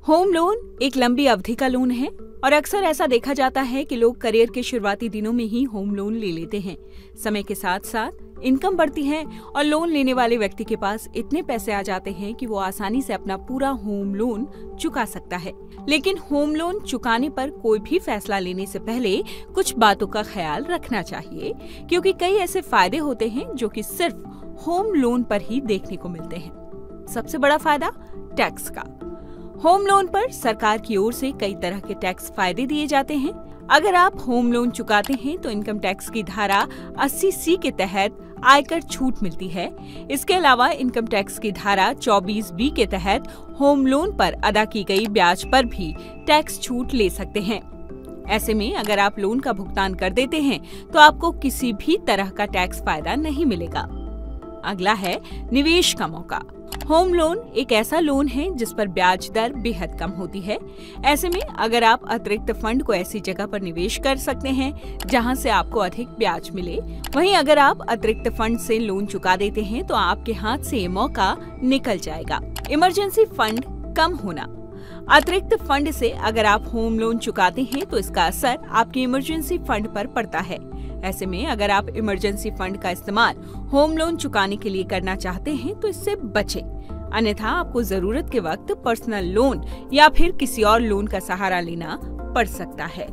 Home loan एक लंबी अवधि का लोन है और अक्सर ऐसा देखा जाता है कि लोग करियर के शुरुआती दिनों में ही होम लोन ले लेते हैं। समय के साथ साथ इनकम बढ़ती है और लोन लेने वाले व्यक्ति के पास इतने पैसे आ जाते हैं कि वो आसानी से अपना पूरा होम लोन चुका सकता है। लेकिन होम लोन चुकाने पर कोई भी फैसला लेने से पहले कुछ बातों का ख्याल रखना चाहिए, क्योंकि कई ऐसे फायदे होते हैं जो कि सिर्फ होम लोन पर ही देखने को मिलते हैं। सबसे बड़ा फायदा टैक्स का। होम लोन पर सरकार की ओर से कई तरह के टैक्स फायदे दिए जाते हैं। अगर आप होम लोन चुकाते हैं तो इनकम टैक्स की धारा 80C के तहत आयकर छूट मिलती है। इसके अलावा इनकम टैक्स की धारा 24B के तहत होम लोन पर अदा की गई ब्याज पर भी टैक्स छूट ले सकते हैं। ऐसे में अगर आप लोन का भुगतान कर देते हैं तो आपको किसी भी तरह का टैक्स फायदा नहीं मिलेगा। अगला है निवेश का मौका। होम लोन एक ऐसा लोन है जिस पर ब्याज दर बेहद कम होती है। ऐसे में अगर आप अतिरिक्त फंड को ऐसी जगह पर निवेश कर सकते हैं जहां से आपको अधिक ब्याज मिले। वहीं अगर आप अतिरिक्त फंड से लोन चुका देते हैं तो आपके हाथ से ये मौका निकल जाएगा। इमरजेंसी फंड कम होना। अतिरिक्त फंड से अगर आप होम लोन चुकाते हैं तो इसका असर आपके इमरजेंसी फंड पर पड़ता है। ऐसे में अगर आप इमरजेंसी फंड का इस्तेमाल होम लोन चुकाने के लिए करना चाहते हैं तो इससे बचें, अन्यथा आपको जरूरत के वक्त पर्सनल लोन या फिर किसी और लोन का सहारा लेना पड़ सकता है।